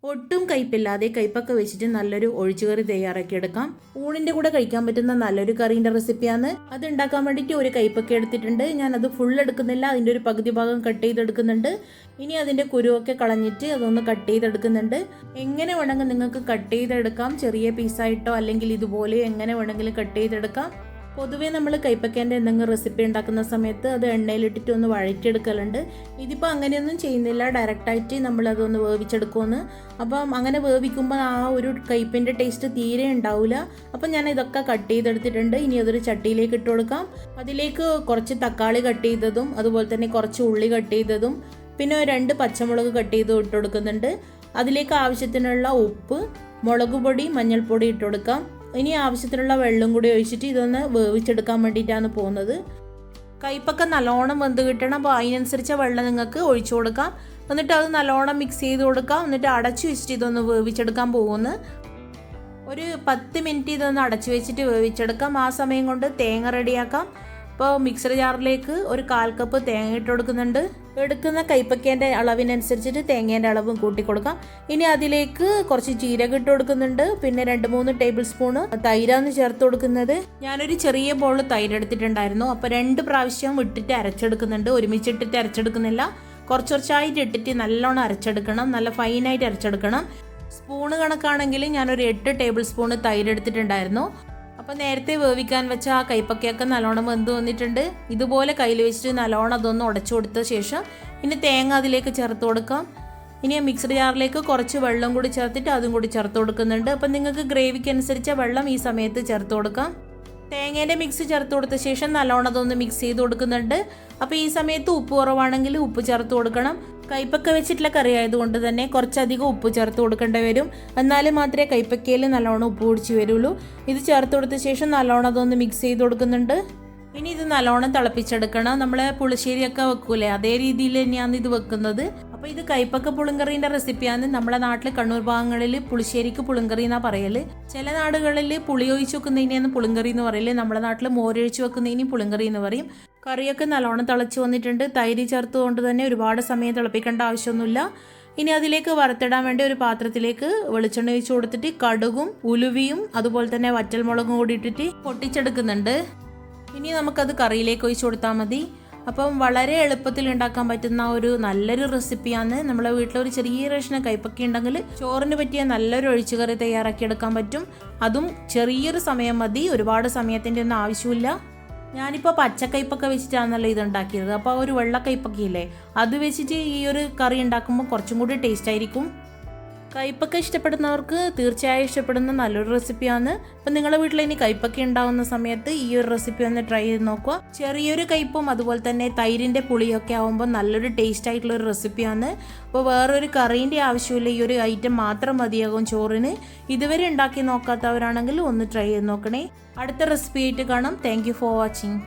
ഒട്ടും കയ്പില്ലാതെ കയ്പൊക്കെ വെച്ചിട്ട് നല്ലൊരു ഒഴിച്ചുകറി തയ്യാറാക്കി എടുക്കാം. ഊണിന്റെ കൂടെ കഴിക്കാൻ പറ്റുന്ന നല്ലൊരു കറീൻ്റെ റെസിപ്പിയാണ്. അത് ഉണ്ടാക്കാൻ വേണ്ടിയിട്ട് ഒരു കയ്പൊക്കെ എടുത്തിട്ടുണ്ട്. ഞാനത് ഫുൾ എടുക്കുന്നില്ല, അതിൻ്റെ ഒരു പകുതി ഭാഗം കട്ട് ചെയ്തെടുക്കുന്നുണ്ട്. ഇനി അതിൻ്റെ കുരുവൊക്കെ കളഞ്ഞിട്ട് അതൊന്ന് കട്ട് ചെയ്തെടുക്കുന്നുണ്ട്. എങ്ങനെ വേണമെങ്കിൽ നിങ്ങൾക്ക് കട്ട് ചെയ്തെടുക്കാം, ചെറിയ പീസായിട്ടോ അല്ലെങ്കിൽ ഇതുപോലെ എങ്ങനെ വേണമെങ്കിലും കട്ട് ചെയ്തെടുക്കാം. പൊതുവേ നമ്മൾ കൈപ്പക്കേൻ്റെ എന്തെങ്കിലും റെസിപ്പി ഉണ്ടാക്കുന്ന സമയത്ത് അത് എണ്ണയിലിട്ടിട്ട് ഒന്ന് വഴറ്റിയെടുക്കലുണ്ട്. ഇതിപ്പോൾ അങ്ങനെയൊന്നും ചെയ്യുന്നില്ല, ഡയറക്റ്റായിട്ട് നമ്മളതൊന്ന് വേവിച്ചെടുക്കുമെന്ന്. അപ്പം അങ്ങനെ വേവിക്കുമ്പോൾ ആ ഒരു കയ്പിൻ്റെ ടേസ്റ്റ് തീരെ ഉണ്ടാവില്ല. അപ്പം ഞാൻ ഇതൊക്കെ കട്ട് ചെയ്തെടുത്തിട്ടുണ്ട്. ഇനി അതൊരു ചട്ടിയിലേക്ക് ഇട്ട് കൊടുക്കാം. അതിലേക്ക് കുറച്ച് തക്കാളി കട്ട് ചെയ്തതും അതുപോലെ തന്നെ കുറച്ച് ഉള്ളി കട്ട് ചെയ്തതും പിന്നെ 2 പച്ചമുളക് കട്ട് ചെയ്ത് ഇട്ട് കൊടുക്കുന്നുണ്ട്. അതിലേക്ക് ആവശ്യത്തിനുള്ള ഉപ്പ്, മുളക് പൊടി, മഞ്ഞൾപ്പൊടി ഇട്ട് കൊടുക്കാം. ഇനി ആവശ്യത്തിനുള്ള വെള്ളം കൂടി ഒഴിച്ചിട്ട് ഇതൊന്ന് വേവിച്ചെടുക്കാൻ വേണ്ടിയിട്ടാണ് പോകുന്നത്. കയ്പൊക്കെ നല്ലോണം വെന്ത് കിട്ടണം. അപ്പോൾ അതിനനുസരിച്ച വെള്ളം നിങ്ങൾക്ക് ഒഴിച്ചു കൊടുക്കാം. എന്നിട്ട് അത് നല്ലോണം മിക്സ് ചെയ്ത് കൊടുക്കാം. എന്നിട്ട് അടച്ചു വെച്ചിട്ട് ഇതൊന്ന് വേവിച്ചെടുക്കാൻ പോകുന്നു. ഒരു 10 മിനിറ്റ് ഇതൊന്ന് അടച്ചു വെച്ചിട്ട് വേവിച്ചെടുക്കാം. ആ സമയം കൊണ്ട് തേങ്ങ റെഡിയാക്കാം. അപ്പോൾ മിക്സർ ജാറിലേക്ക് ഒരു 1/4 കപ്പ് തേങ്ങ ഇട്ട് കൊടുക്കുന്നുണ്ട്. എടുക്കുന്ന കയ്പക്കേൻ്റെ അളവിനനുസരിച്ചിട്ട് തേങ്ങേൻ്റെ അളവും കൂട്ടി കൊടുക്കാം. ഇനി അതിലേക്ക് കുറച്ച് ജീരകം ഇട്ട് കൊടുക്കുന്നുണ്ട്. പിന്നെ 2-3 ടേബിൾ സ്പൂണ് തൈരാണ് ചേർത്ത് കൊടുക്കുന്നത്. ഞാനൊരു ചെറിയ ബോൾ തൈര് എടുത്തിട്ടുണ്ടായിരുന്നു. അപ്പോൾ 2 പ്രാവശ്യം ഇട്ടിട്ട് അരച്ചെടുക്കുന്നുണ്ട്. ഒരുമിച്ചിട്ടിട്ട് അരച്ചെടുക്കുന്നില്ല, കുറച്ചായിട്ട് ഇട്ടിട്ട് നല്ലോണം അരച്ചെടുക്കണം. നല്ല ഫൈനായിട്ട് അരച്ചെടുക്കണം. സ്പൂണ് കണക്കാണെങ്കിൽ ഞാനൊരു 8 ടേബിൾ സ്പൂണ് തൈര് എടുത്തിട്ടുണ്ടായിരുന്നു. അപ്പോൾ നേരത്തെ വേവിക്കാൻ വെച്ച ആ കയ്പക്കയൊക്കെ നല്ലോണം വെന്ത് വന്നിട്ടുണ്ട്. ഇതുപോലെ കയ്യിൽ വെച്ചിട്ട് നല്ലോണം അതൊന്ന് ഉടച്ചു കൊടുത്ത ശേഷം ഇനി തേങ്ങ അതിലേക്ക് ചേർത്ത് കൊടുക്കാം. ഇനി മിക്സർ ജാറിലേക്ക് കുറച്ച് വെള്ളം കൂടി ചേർത്തിട്ട് അതും കൂടി ചേർത്ത് കൊടുക്കുന്നുണ്ട്. അപ്പം നിങ്ങൾക്ക് ഗ്രേവിക്ക് അനുസരിച്ച വെള്ളം ഈ സമയത്ത് ചേർത്ത് കൊടുക്കാം. തേങ്ങേൻ്റെ മിക്സ് ചേർത്ത് കൊടുത്ത ശേഷം നല്ലോണം അതൊന്ന് മിക്സ് ചെയ്ത് കൊടുക്കുന്നുണ്ട്. അപ്പോൾ ഈ സമയത്ത് ഉപ്പ് കുറവാണെങ്കിൽ ഉപ്പ് ചേർത്ത് കൊടുക്കണം. കയ്പക്ക വെച്ചിട്ടുള്ള കറി ആയതുകൊണ്ട് തന്നെ കുറച്ചധികം ഉപ്പ് ചേർത്ത് കൊടുക്കേണ്ടി വരും. എന്നാലും മാത്രമേ കയ്പക്കയിൽ നല്ലോണം ഉപ്പ് പിടിച്ച് വരുള്ളൂ. ഇത് ചേർത്ത് കൊടുത്ത ശേഷം നല്ലോണം അതൊന്ന് മിക്സ് ചെയ്ത് കൊടുക്കുന്നുണ്ട്. ഇനി ഇത് നല്ലോണം തിളപ്പിച്ചെടുക്കണം. നമ്മളെ പുളിശ്ശേരിയൊക്കെ വെക്കൂലേ, അതേ രീതിയിൽ തന്നെയാണ് ഇത് വെക്കുന്നത്. അപ്പോൾ ഇത് കയ്പക്ക പുളിങ്കറീൻ്റെ റെസിപ്പിയാണ്. നമ്മുടെ നാട്ടിൽ കണ്ണൂർ ഭാഗങ്ങളിൽ പുളിശ്ശേരിക്ക് പുളിങ്കറി എന്നാണ് പറയല്. ചില നാടുകളിൽ പുളി ഒഴിച്ച് വെക്കുന്നതിനെയാണ് പുളിങ്കറി എന്ന് പറയല്. നമ്മുടെ നാട്ടിൽ മോരൊഴിച്ച് വെക്കുന്നതിനും പുളിങ്കറി എന്ന് പറയും. കറിയൊക്കെ നല്ലോണം തിളച്ച് വന്നിട്ടുണ്ട്. തൈര് ചേർത്തുകൊണ്ട് തന്നെ ഒരുപാട് സമയം തിളപ്പിക്കേണ്ട ആവശ്യമൊന്നുമില്ല. ഇനി അതിലേക്ക് വറുത്തിടാൻ വേണ്ടി ഒരു പാത്രത്തിലേക്ക് വെളിച്ചെണ്ണ ഒഴിച്ച് കൊടുത്തിട്ട് കടുകും ഉലുവയും അതുപോലെ തന്നെ വറ്റൽമുളകും കൂടി ഇട്ടിട്ട് പൊട്ടിച്ചെടുക്കുന്നുണ്ട്. ഇനി നമുക്കത് കറിയിലേക്ക് ഒഴിച്ച് കൊടുത്താൽ മതി. അപ്പം വളരെ എളുപ്പത്തിൽ ഉണ്ടാക്കാൻ പറ്റുന്ന ഒരു നല്ലൊരു റെസിപ്പിയാണ്. നമ്മളെ വീട്ടിലൊരു ചെറിയ കഷ്ണം കയ്പക്ക ഉണ്ടെങ്കിൽ ചോറിന് പറ്റിയ നല്ലൊരു ഒഴിച്ചുകറി തയ്യാറാക്കി എടുക്കാൻ പറ്റും. അതും ചെറിയൊരു സമയം മതി, ഒരുപാട് സമയത്തിൻ്റെ ഒന്നും ആവശ്യമില്ല. ഞാനിപ്പോൾ പച്ചക്കയ്പൊക്കെ വെച്ചിട്ടാണല്ലോ ഇത് ഉണ്ടാക്കിയത്. അപ്പോൾ ഒരു വെള്ളക്കയ്പൊക്കെയില്ലേ, അത് വെച്ചിട്ട് ഈ ഒരു കറി ഉണ്ടാക്കുമ്പോൾ കുറച്ചും കൂടി ടേസ്റ്റ് ആയിരിക്കും. കയ്പൊക്കെ ഇഷ്ടപ്പെടുന്നവർക്ക് തീർച്ചയായും ഇഷ്ടപ്പെടുന്ന നല്ലൊരു റെസിപ്പിയാണ്. അപ്പം നിങ്ങളുടെ വീട്ടിൽ ഇനി കയ്പൊക്കെ ഉണ്ടാകുന്ന സമയത്ത് ഈ ഒരു റെസിപ്പി ഒന്ന് ട്രൈ ചെയ്ത് നോക്കുക. ചെറിയൊരു കയ്പും അതുപോലെ തന്നെ തൈരിൻ്റെ പുളിയൊക്കെ ആകുമ്പോൾ നല്ലൊരു ടേസ്റ്റ് ആയിട്ടുള്ളൊരു റെസിപ്പിയാണ്. അപ്പോൾ വേറൊരു കറീൻ്റെ ആവശ്യമില്ല, ഈ ഒരു ഐറ്റം മാത്രം മതിയാകും ചോറിന്. ഇതുവരെ ഉണ്ടാക്കി നോക്കാത്തവരാണെങ്കിൽ ഒന്ന് ട്രൈ ചെയ്ത് നോക്കണേ. അടുത്ത റെസിപ്പി ആയിട്ട് കാണാം. Thank you for watching.